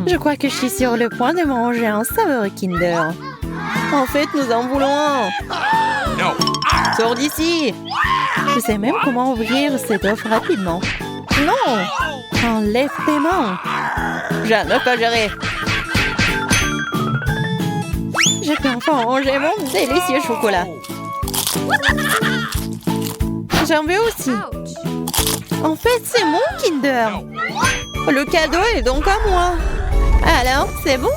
Je crois que je suis sur le point de manger un savoureux Kinder. En fait, nous en voulons un. Sors d'ici. Je sais même comment ouvrir cette offre rapidement. Non! Enlève tes mains. Je ne peux gérer. Je peux enfin manger mon délicieux chocolat. J'en veux aussi. En fait, c'est mon Kinder. Le cadeau est donc à moi. Alors, c'est bon?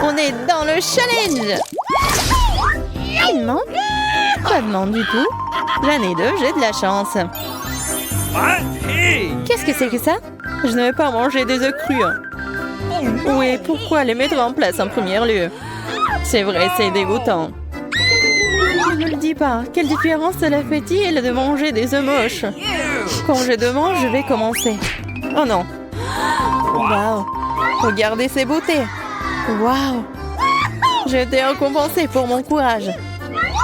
On est dans le challenge. Non, pas de demande du tout. J'en ai deux, j'ai de la chance. Qu'est-ce que c'est que ça? Je ne vais pas manger des œufs crus. Oui, pourquoi les mettre en place en premier lieu? C'est vrai, c'est dégoûtant. Ne me le dis pas. Quelle différence cela fait-il de manger des œufs moches? Quand je demande, je vais commencer. Oh non. Waouh. Regardez ces beautés. Waouh. J'ai été récompensée pour mon courage.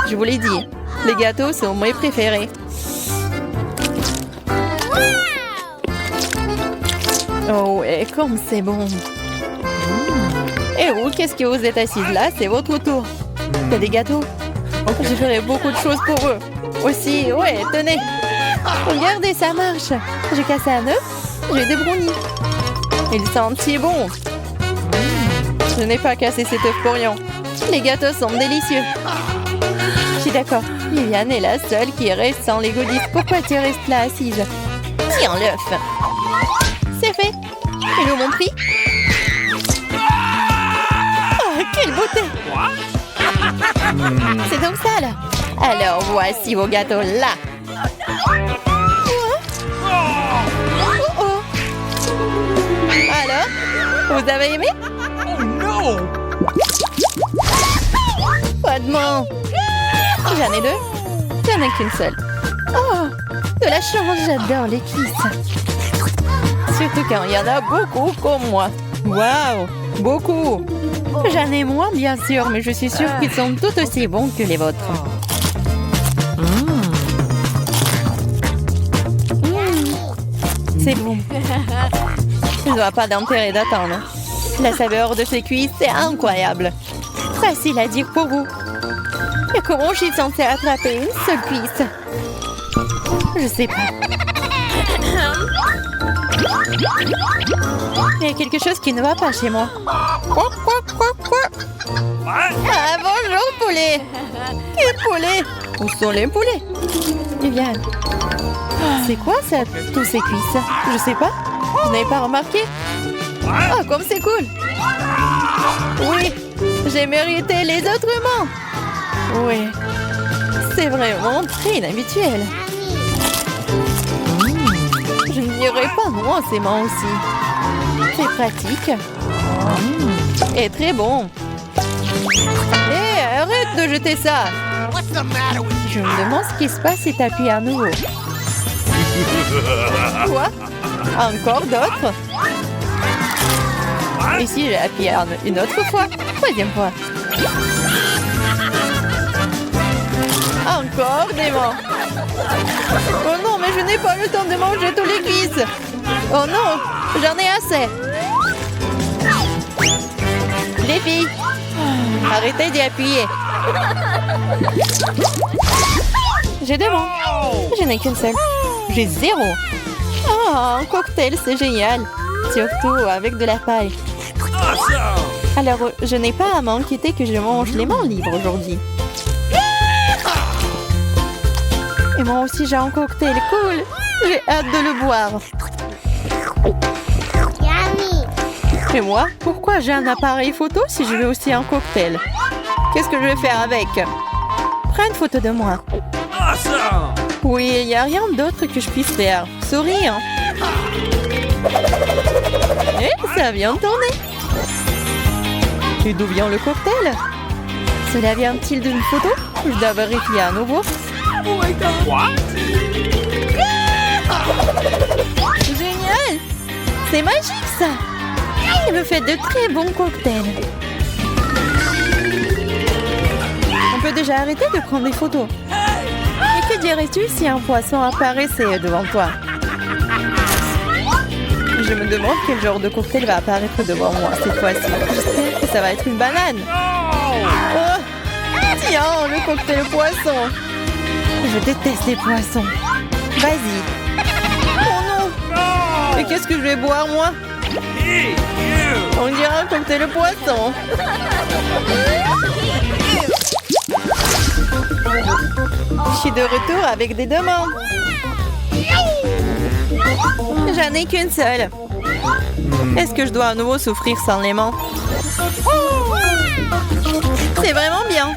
Je vous l'ai dit, les gâteaux sont mes préférés. Oh ouais, comme c'est bon. Et vous, qu'est-ce que vous êtes assises là? C'est votre tour. Il y a des gâteaux. Je ferai beaucoup de choses pour eux. Aussi, ouais, tenez. Regardez, ça marche. J'ai cassé un œuf, j'ai des brownies. Ils sentent si bon. Je n'ai pas cassé cet œuf pour rien. Les gâteaux sont délicieux. Je suis d'accord. Viviane est la seule qui reste sans les goodies. Pourquoi tu restes là assise? Tiens l'œuf. C'est fait. Et nous mon prix? Oh, quelle beauté! C'est donc ça là. Alors voici vos gâteaux là. Oh oh. Alors, vous avez aimé? No! Pas de mots. J'en ai deux. J'en ai qu'une seule. Oh, de la chance, j'adore les cuisses. Surtout quand il y en a beaucoup comme moi. Waouh, beaucoup. J'en ai moins, bien sûr, mais je suis sûre qu'ils sont tout aussi bons que les vôtres. C'est bon. Il n'y aura pas d'intérêt d'attendre. La saveur de ces cuisses, c'est incroyable. Facile à dire pour vous. Et comment je suis censée attraper une seule cuisse? Je sais pas. Il y a quelque chose qui ne va pas chez moi. Quoi? Ah, bonjour, poulet. Quel poulet? Où sont les poulets? Viviane. C'est quoi ça, tous ces cuisses? Je sais pas. Vous n'avez pas remarqué? Oh, comme c'est cool. Oui, j'ai mérité les autres mains. Oui, c'est vraiment très inhabituel. Je n'irai pas loin ces mains aussi. C'est pratique. Et très bon. Hé, arrête de jeter ça. Je me demande ce qui se passe si tu appuies à nouveau. Quoi? Encore d'autres? Et si j'ai appuyé une autre fois? Troisième fois. Encore des mains. Oh non, mais je n'ai pas le temps de manger tous les cuisses. Oh non, j'en ai assez. Les filles, arrêtez d'y appuyer. J'ai deux mains. Je n'ai qu'une seule. J'ai zéro. Oh, un cocktail, c'est génial. Surtout avec de la paille. Alors, je n'ai pas à m'inquiéter que je mange les mains libres aujourd'hui. Et moi aussi, j'ai un cocktail cool. J'ai hâte de le boire. Et moi, pourquoi j'ai un appareil photo si je veux aussi un cocktail? Qu'est-ce que je vais faire avec? Prends une photo de moi. Oui, il n'y a rien d'autre que je puisse faire. Souris, hein. Et ça vient de tourner. Et d'où vient le cocktail? Cela vient-il d'une photo? Je dois vérifier à nouveau. Oh my God. What? Génial! C'est magique ça! Il me fait de très bons cocktails. On peut déjà arrêter de prendre des photos. Et que dirais-tu si un poisson apparaissait devant toi? Je me demande quel genre de cocktail va apparaître devant moi cette fois-ci. J'espère que ça va être une banane. Oh, tiens, le cocktail au poisson. Je déteste les poissons. Vas-y. Oh non. Et qu'est-ce que je vais boire, moi? On dirait un cocktail au poisson. Je suis de retour avec des demandes. J'en ai qu'une seule. Est-ce que je dois à nouveau souffrir sans l'aimant? C'est vraiment bien.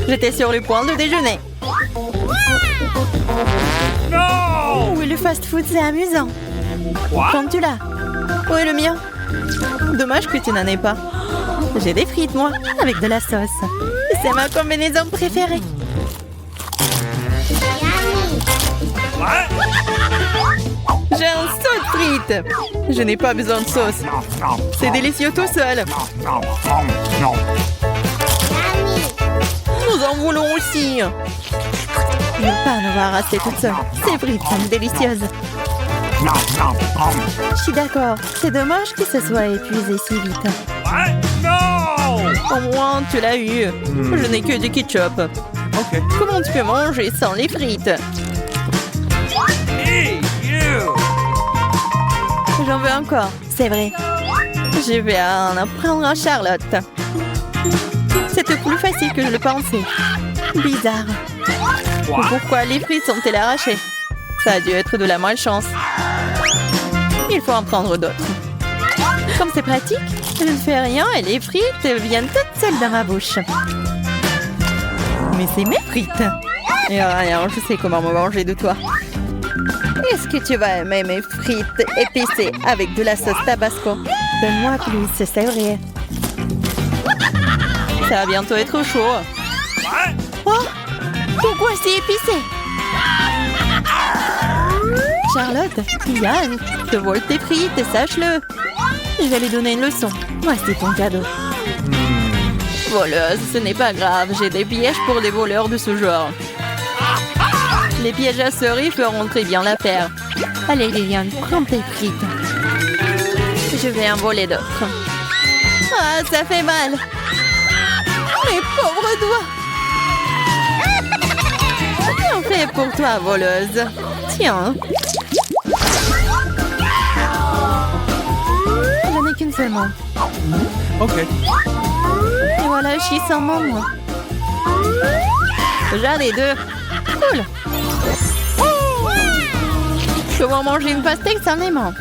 J'étais sur le point de déjeuner. Oui, le fast-food, c'est amusant. Prends-tu là? Où est le mien? Dommage que tu n'en aies pas. J'ai des frites, moi, avec de la sauce. C'est ma combinaison préférée. J'ai un saut de frites. Je n'ai pas besoin de sauce. C'est délicieux tout seul. Nous en voulons aussi. Je ne veux pas en avoir assez toute seule. Ces frites sont délicieuses. Je suis d'accord. C'est dommage que ce soit épuisé si vite. Au moins, tu l'as eu. Je n'ai que du ketchup. Comment tu peux manger sans les frites? J'en veux encore, c'est vrai. Je vais en prendre à Charlotte. C'était plus facile que je le pensais. Bizarre. Pourquoi les frites sont-elles arrachées? Ça a dû être de la malchance. Il faut en prendre d'autres. Comme c'est pratique, je ne fais rien et les frites viennent toutes seules dans ma bouche. Mais c'est mes frites. Et rien, je sais comment me venger de toi. Est-ce que tu vas aimer mes frites épicées avec de la sauce tabasco? Donne-moi plus, c'est vrai. Ça va bientôt être chaud. Oh, pourquoi c'est épicé? Charlotte, Yann, te vole tes frites, sache-le. Je vais lui donner une leçon. Voici ton cadeau. Voleuse, ce n'est pas grave. J'ai des pièges pour les voleurs de ce genre. Les pièges à souris feront très bien l'affaire. Allez, Liliane, prends tes frites. Je vais en voler d'autres. Ah, ça fait mal. Mes pauvres doigts. Bien fait pour toi, voleuse. Tiens. J'en ai qu'une seulement. Ok. Et voilà, je suis sans moi. J'en ai deux. Cool. Comment manger une pastèque sans aimant?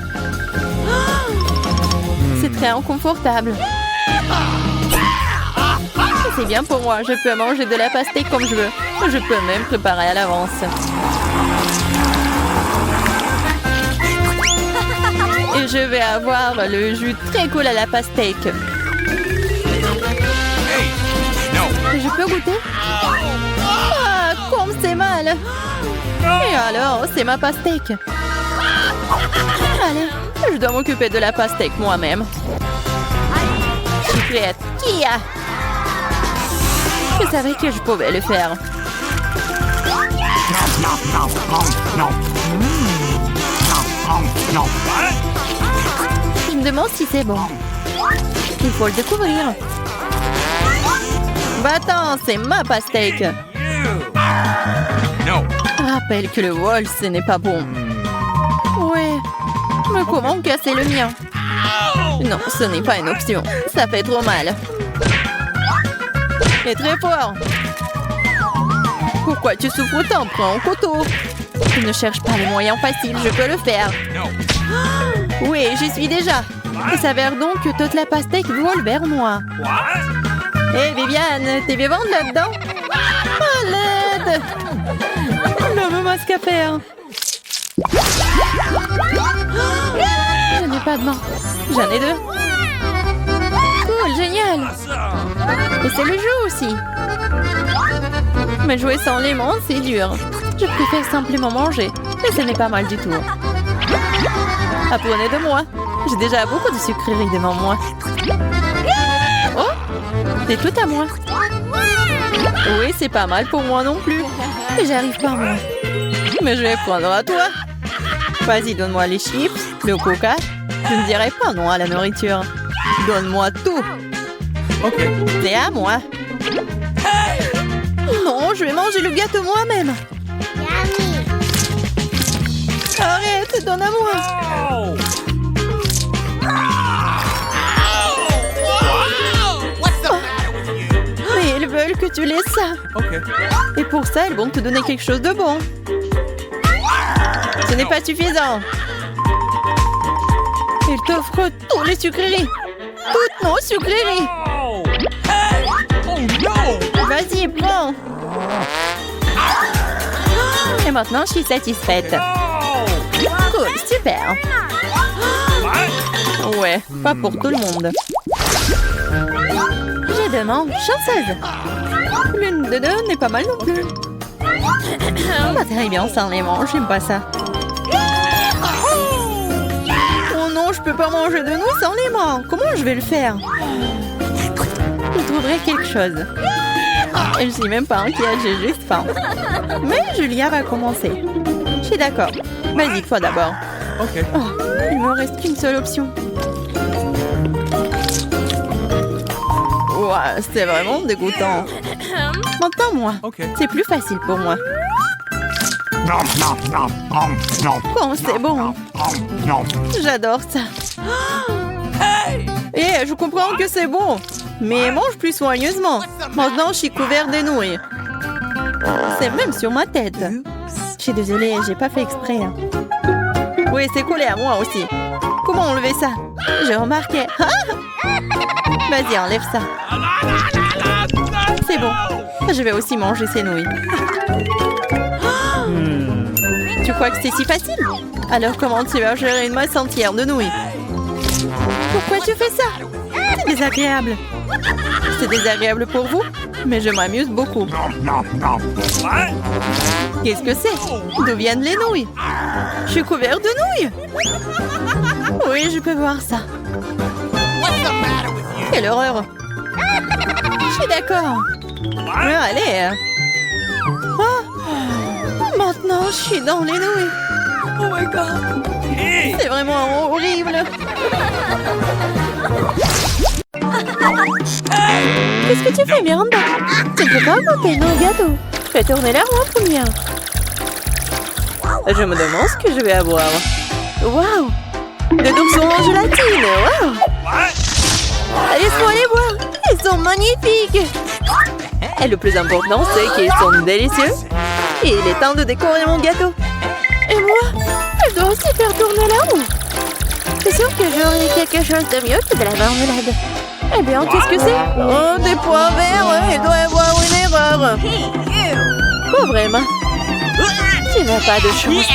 C'est très inconfortable. C'est bien pour moi, je peux manger de la pastèque comme je veux. Je peux même préparer à l'avance. Et je vais avoir le jus très cool à la pastèque. Je peux goûter? Ah, comme c'est mal! Et alors, c'est ma pastèque. Allez, je dois m'occuper de la pastèque moi-même. Je suis prête. Qui a? Je savais que je pouvais le faire. Je me demande si c'est bon. Il faut le découvrir. Va-t'en, c'est ma pastèque. Rappelle que le vol, ce n'est pas bon. Ouais, mais comment casser le mien? Non, ce n'est pas une option. Ça fait trop mal. Et très fort. Pourquoi tu souffres autant? Prends un couteau. Je ne cherche pas les moyens faciles, je peux le faire. Oui, j'y suis déjà. Il s'avère donc que toute la pastèque vole vers moi. Hé, Viviane, t'es vivante là-dedans? À l'aide! Le masque à faire. Je n'ai pas de main. J'en ai deux. Cool, génial. Et c'est le jeu aussi. Mais jouer sans l'aimant, c'est dur. Je préfère simplement manger. Et ce n'est pas mal du tout. Apprenez de moi. J'ai déjà beaucoup de sucreries devant moi. Oh, c'est tout à moi. Oui, c'est pas mal pour moi non plus. Et j'arrive pas moi. Mais je vais prendre à toi. Vas-y, donne-moi les chips, le coca Je ne dirai pas non à la nourriture. Donne-moi tout. Ok. C'est à moi. Non, je vais manger le gâteau moi-même. Arrête, donne à moi. Mais ils veulent que tu laisses ça. Ok. Et pour ça, ils vont te donner quelque chose de bon. Ce n'est pas suffisant. Ils t'offrent tous les sucreries. Toutes nos sucreries. Vas-y, prends. Et maintenant, je suis satisfaite. Cool, super. Ouais, pas pour tout le monde. J'ai deux manches chanceuses. L'une de deux n'est pas mal non plus. Pas très bien sans les manches, j'aime pas ça. Oh non, je peux pas manger de nouilles sans les mains. Comment je vais le faire? Je trouverai quelque chose. Et je suis même pas inquiète, j'ai juste faim. Mais Julia va commencer. Je suis d'accord. Vas-y, toi d'abord. Ok. Oh, il me reste qu'une seule option. Ouah, c'est vraiment dégoûtant. Maintenant, moi. Ok. C'est plus facile pour moi. Oh, c'est bon. J'adore ça. Et je comprends que c'est bon. Mais mange plus soigneusement. Maintenant, je suis couvert de nouilles. C'est même sur ma tête. Je suis désolée, j'ai pas fait exprès. Oui, c'est collé à moi aussi. Comment enlever ça? J'ai remarqué. Vas-y, enlève ça. C'est bon. Je vais aussi manger ces nouilles. Tu crois que c'est si facile? Alors comment tu vas gérer une masse entière de nouilles? Pourquoi tu fais ça? C'est désagréable. C'est désagréable pour vous, mais je m'amuse beaucoup. Qu'est-ce que c'est? D'où viennent les nouilles? Je suis couvert de nouilles. Oui, je peux voir ça. Quelle horreur. Je suis d'accord. Allez. Ah, maintenant, je suis dans les nouilles. Oh my God. C'est vraiment horrible. Qu'est-ce que tu fais, Miranda? Tu ne peux pas goûter nos gâteaux. Fais tourner la roue en première. Je me demande ce que je vais avoir. Waouh! Des oursons en gélatine. Waouh! Laisse-moi les voir. Ils sont magnifiques. Et le plus important, c'est qu'ils sont délicieux. Et il est temps de décorer mon gâteau. Et moi, je dois aussi faire tourner la roue. C'est sûr que j'aurai quelque chose de mieux que de la marmelade. Eh bien, qu'est-ce que c'est? Oh, des pois verts. Il doit y avoir une erreur. Pauvre Emma. Tu n'as pas de chance.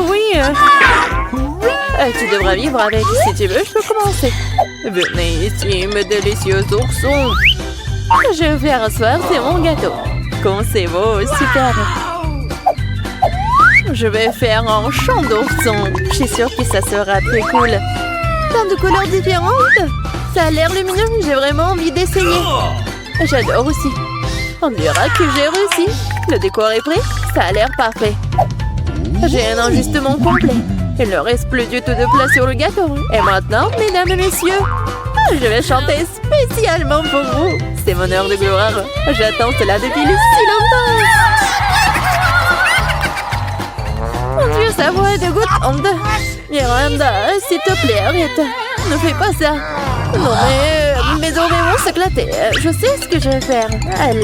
Oui. Tu devras vivre avec. Si tu veux, je peux commencer. Venez ici, mes délicieux oursons. Je vais faire asseoir, c'est mon gâteau. Comme c'est beau, super. Je vais faire un champ d'oursons. Je suis sûre que ça sera très cool. Plein de couleurs différentes. Ça a l'air lumineux, j'ai vraiment envie d'essayer. J'adore aussi. On dira que j'ai réussi. Le décor est prêt, ça a l'air parfait. J'ai un ajustement complet. Il ne reste plus du tout de place sur le gâteau. Et maintenant, mesdames et messieurs, je vais chanter spécialement pour vous. C'est mon heure de gloire. J'attends cela depuis si longtemps. Mon Dieu, sa voix est dégoûtante. Miranda, s'il te plaît, arrête. Ne fais pas ça. Non, mais mes oreilles vont s'éclater. Je sais ce que je vais faire.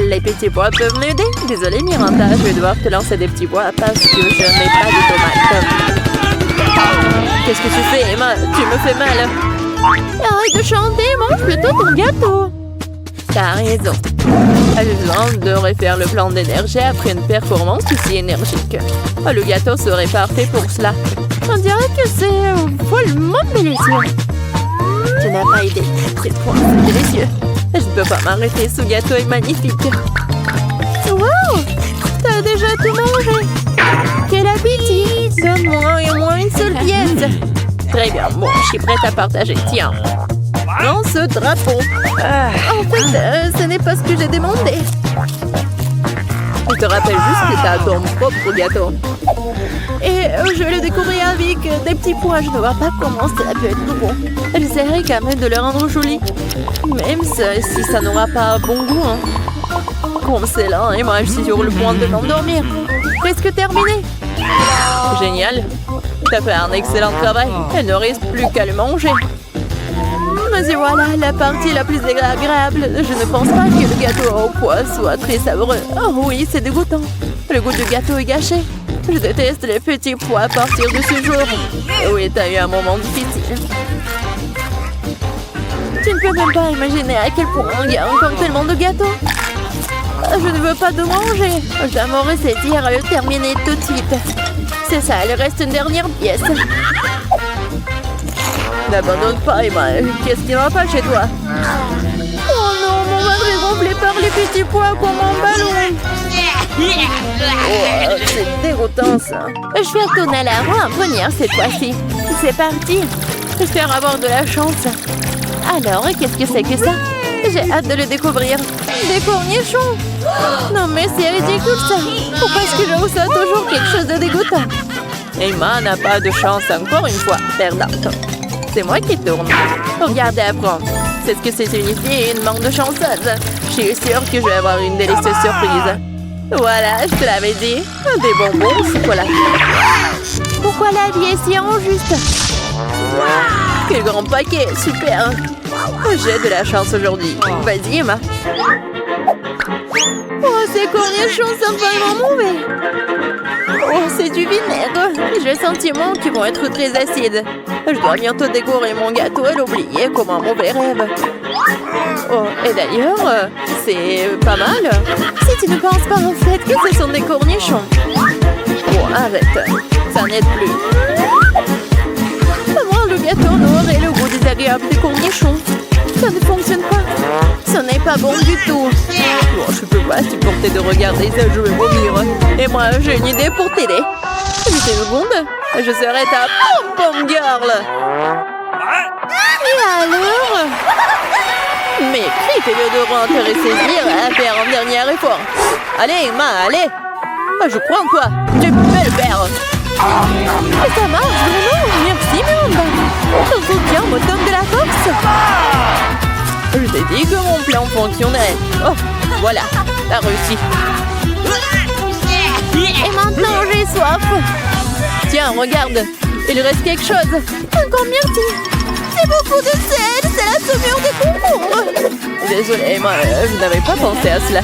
Les petits pois peuvent m'aider. Désolée, Miranda, je vais devoir te lancer des petits pois parce que je n'ai pas de tomates. Qu'est-ce que tu fais, Emma? Tu me fais mal. Arrête de chanter, mange plutôt ton gâteau. T'as raison. Je devrais faire le plan d'énergie après une performance aussi énergique. Le gâteau serait parfait pour cela. On dirait que c'est follement délicieux. Tu n'as pas idée. C'est délicieux. Je ne peux pas m'arrêter, ce gâteau est magnifique. Wow! T'as déjà tout mangé. Quel appétit! Donne-moi au moins une seule pièce. Très bien, bon, je suis prête à partager. Tiens. Prends ce drapeau. En fait, ce n'est pas ce que j'ai demandé. Je te rappelle juste que t'as ton propre gâteau. Et je le découvrir avec des petits pois. Je ne vois pas comment ça peut être bon. J'essaierai quand même de le rendre joli. Même si ça n'aura pas bon goût. Hein. Comme c'est là, et moi je suis sur le point de m'endormir. Presque terminé. Génial. T'as fait un excellent travail. Il ne reste plus qu'à le manger. Mais voilà, la partie la plus agréable. Je ne pense pas que le gâteau au pois soit très savoureux. Oh oui, c'est dégoûtant. Le goût du gâteau est gâché. Je déteste les petits pois à partir de ce jour. Oui, t'as eu un moment difficile. Tu ne peux même pas imaginer à quel point il y a encore tellement de gâteaux. Je ne veux pas de manger. J'aimerais c'est dire le terminer tout de suite. C'est ça, il reste une dernière pièce. N'abandonne pas, Emma. Qu'est-ce qui ne va pas chez toi? Oh non, mon ventre est gonflé par les petits pois comme un ballon. Oh, c'est dégoûtant ça. Je vais retourner à la roue en première cette fois-ci. C'est parti. J'espère avoir de la chance. Alors, qu'est-ce que c'est que ça? J'ai hâte de le découvrir. Des cornichons. Non mais c'est ridicule ça. Pourquoi est-ce que je reçois toujours quelque chose de dégoûtant? Emma n'a pas de chance encore une fois, perdante. C'est moi qui tourne. Regardez apprendre. C'est ce que c'est signifié une manque de chanceuse. Je suis sûre que je vais avoir une délicieuse surprise. Voilà, je te l'avais dit. Des bonbons au chocolat. Pourquoi la vie est si injuste? Quel grand paquet, super. J'ai de la chance aujourd'hui. Vas-y, Emma. Oh, ces cornichons sont vraiment mauvais. Oh, c'est du vinaigre. J'ai le sentiment qu'ils vont être très acides. Je dois bientôt décorer mon gâteau et l'oublier comme un mauvais rêve. Oh, et d'ailleurs, c'est pas mal. Si tu ne penses pas en fait que ce sont des cornichons. Oh, arrête. Ça n'aide plus. Moi, le gâteau aurait le goût désagréable des cornichons. Ça ne fonctionne pas. Ce n'est pas bon du tout. Bon, je peux pas supporter de regarder ça, je vais vomir. Et moi, j'ai une idée pour t'aider. Juste une seconde, je serai ta pom-pom girl. Et alors? Mais qui t'es de rentrer saisir à faire un dernier effort? Allez, Emma, allez. Je crois en toi. Tu peux le faire. Et ça marche vraiment. Merci, Miranda. Ton soutien me donne de la force. Je t'ai dit que mon plan fonctionnerait. Oh, voilà, t'as réussi. Et maintenant, j'ai soif. Tiens, regarde, il reste quelque chose. Encore merci. C'est beaucoup de sel, c'est la saumure des concombres. Désolée, Emma, je n'avais pas pensé à cela.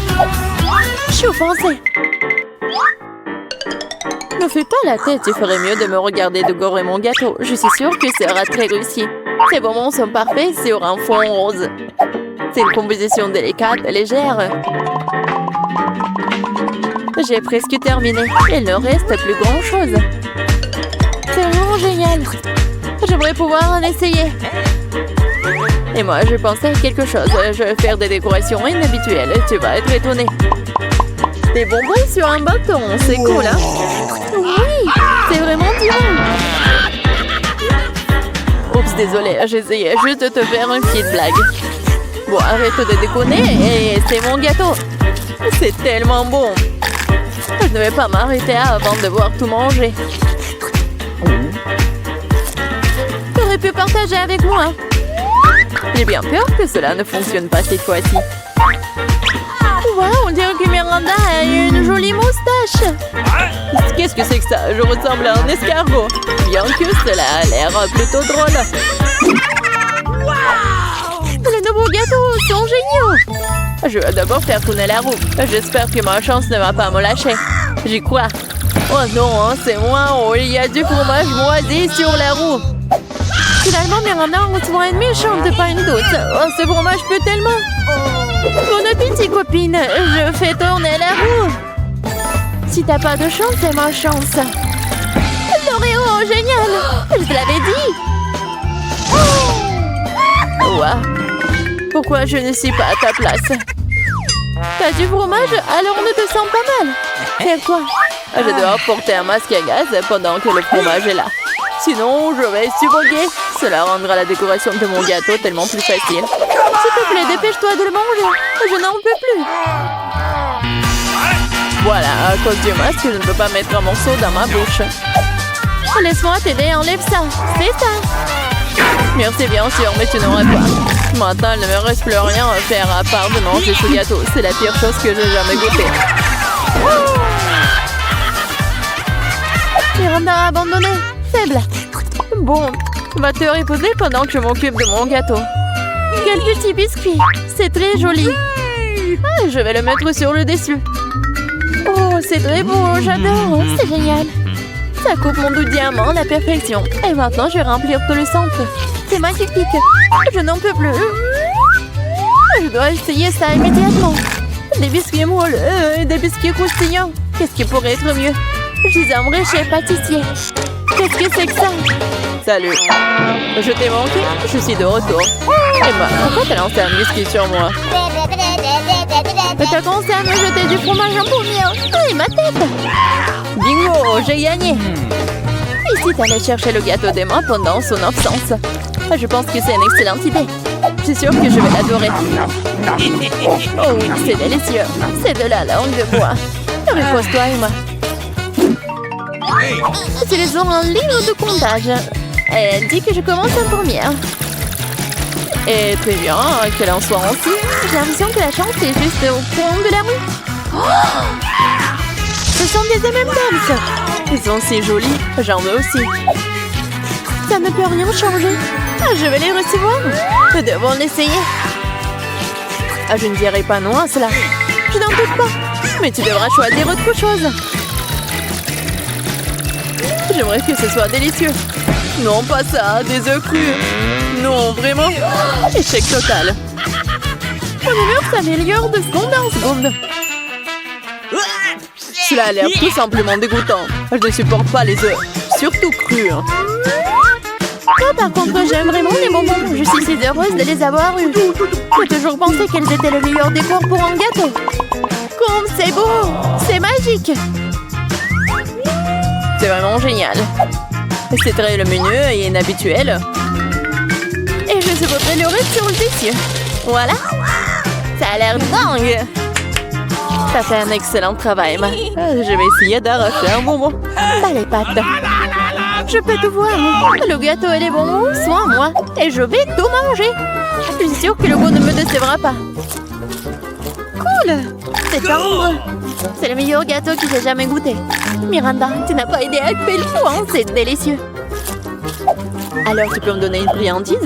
Je suis offensée. Ne fais pas la tête, il ferait mieux de me regarder décorer mon gâteau. Je suis sûre que ça sera très réussi. Ces bonbons sont parfaits sur un fond rose. C'est une composition délicate et légère. J'ai presque terminé. Il ne reste plus grand-chose. C'est vraiment génial. J'aimerais pouvoir en essayer. Et moi, je pensais à quelque chose. Je vais faire des décorations inhabituelles. Tu vas être étonné. Des bonbons sur un bâton. C'est cool, hein? Oui, c'est vraiment bien. Oups, désolée. J'essayais juste de te faire une petite blague. Bon, arrête de déconner. Et c'est mon gâteau. C'est tellement bon. Je ne vais pas m'arrêter avant de devoir tout manger. Tu aurais pu partager avec moi. J'ai bien peur que cela ne fonctionne pas cette fois-ci. Wow, on dirait que Miranda a une jolie moustache. Qu'est-ce que c'est que ça? Je ressemble à un escargot. Bien que cela a l'air plutôt drôle. Les nouveaux gâteaux sont géniaux. Je vais d'abord faire tourner la roue. J'espère que ma chance ne va pas me lâcher. J'y crois. Oh non, hein, c'est moi. Oh, il y a du fromage moisi sur la roue. Finalement, Miranda en reçoit une méchante, pas une douce. Oh, ce fromage peut tellement. Bon appétit, copine. Je fais tourner la roue. Si t'as pas de chance, c'est ma chance. L'Oreo, génial. Je te l'avais dit. Ouah. Pourquoi je ne suis pas à ta place? T'as du fromage, alors on ne te sent pas mal. Fais quoi? Je dois porter un masque à gaz pendant que le fromage est là. Sinon, je vais suffoquer. Cela rendra la décoration de mon gâteau tellement plus facile. S'il te plaît, dépêche-toi de le manger. Je n'en peux plus. Voilà, à cause du masque, je ne peux pas mettre un morceau dans ma bouche. Laisse-moi t'aider, enlève ça. C'est ça. Merci bien sûr, mais tu n'aurais pas. Maintenant, il ne me reste plus rien à faire à part de manger ce gâteau. C'est la pire chose que j'ai jamais goûté. Miranda a abandonné. Faible. Bon, va te reposer pendant que je m'occupe de mon gâteau. Quel petit biscuit. C'est très joli. Ah, je vais le mettre sur le dessus. Oh, c'est très beau, j'adore. C'est génial. Ça coupe mon doux diamant à la perfection. Et maintenant, je vais remplir tout le centre. C'est magnifique. Je n'en peux plus. Je dois essayer ça immédiatement. Des biscuits molleux et des biscuits croustillants. Qu'est-ce qui pourrait être mieux? Je aimerais chez pâtissier. Qu'est-ce que c'est que ça? Salut. Je t'ai manqué? Je suis de retour. Emma, pourquoi t'as lancé un biscuit sur moi? T'as commencé à me jeter du fromage en pommier. Et ma tête! Bingo, j'ai gagné! Et si t'allais chercher le gâteau d'Emma pendant son absence? Je pense que c'est une excellente idée. Je suis sûre que je vais l'adorer. Oh oui, c'est délicieux. C'est de la langue de bois. Repose-toi, Emma. Utilisons un livre de comptage. Elle dit que je commence en première. Et très bien, qu'elle en soit ainsi. J'ai l'impression que la chance est juste au fond de la rue. Oh, ce sont des M&M's. Ils sont si jolis. J'en veux aussi. Ça ne peut rien changer. Je vais les recevoir. Nous devons l'essayer. Je ne dirai pas non à cela. Je n'en doute pas. Mais tu devras choisir autre chose. J'aimerais que ce soit délicieux. Non, pas ça, des œufs crus. Non, vraiment. Échec total. Mon humeur s'améliore de seconde en seconde. Cela a l'air tout simplement dégoûtant. Je ne supporte pas les œufs, surtout crus. Moi, par contre, j'aime vraiment les bonbons. Je suis si heureuse de les avoir eus. J'ai toujours pensé qu'elles étaient le meilleur décor pour un gâteau. Comme c'est beau! C'est magique! C'est vraiment génial. C'est très lumineux et inhabituel. Et je saupoudrerai le reste sur le dessus. Voilà. Ça a l'air dingue. Ça fait un excellent travail, ma. Je vais essayer d'arracher un bonbon. Pas les pattes. Je peux tout voir. Le gâteau et les bonbons sont à moi. Et je vais tout manger. Je suis sûre que le goût ne me décevra pas. Cool. C'est tendre. C'est le meilleur gâteau que j'ai jamais goûté. Miranda, tu n'as pas aidé à couper le fou, hein? C'est délicieux. Alors, tu peux me donner une friandise,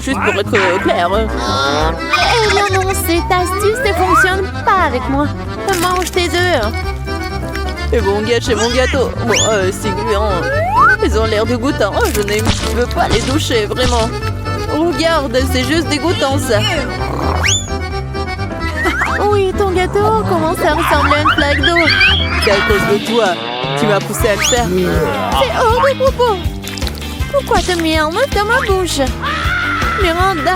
juste pour être clair. Eh bien non, cette astuce ne fonctionne pas avec moi. Mange tes œufs. Et bon, gâcher mon gâteau. Bon, c'est gluant. Ils ont l'air dégoûtants. Je ne veux pas les toucher, vraiment. Regarde, c'est juste dégoûtant, ça. Oui, ton gâteau commence à ressembler à une flaque d'eau. C'est à cause de toi. Tu m'as poussé à le faire. C'est hors de propos. Pourquoi te mets un œuf dans ma bouche? Miranda,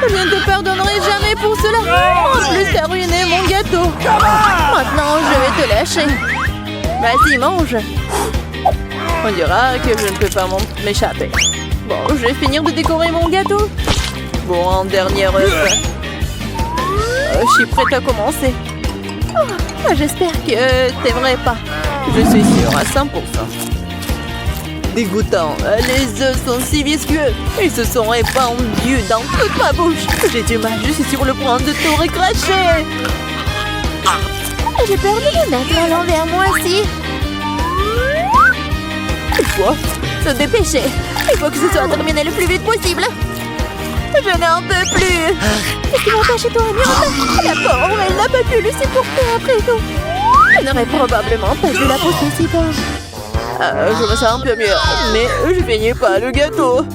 je ne te pardonnerai jamais pour cela. En plus, t'as ruiné mon gâteau. Maintenant, je vais te lâcher. Vas-y, mange. On dira que je ne peux pas m'échapper. Bon, je vais finir de décorer mon gâteau. Bon, un dernier œuf. Je suis prête à commencer. Oh, j'espère que t'aimerais pas. Je suis sûre à 100%. Dégoûtant. Les œufs sont si visqueux. Ils se sont répandus dans toute ma bouche. J'ai du mal. Je suis sur le point de tout recracher. J'ai peur de me mettre à l'envers moi aussi. Il faut se dépêcher. Il faut que ce soit terminé le plus vite possible. Je n'en peux plus. Qu'est-ce qui va chez toi, Miranda? La pauvre, elle n'a pas pu le supporter après tout. Je n'aurais probablement pas dû la pousser si fort. Je me sens un peu mieux, mais je finis pas le gâteau.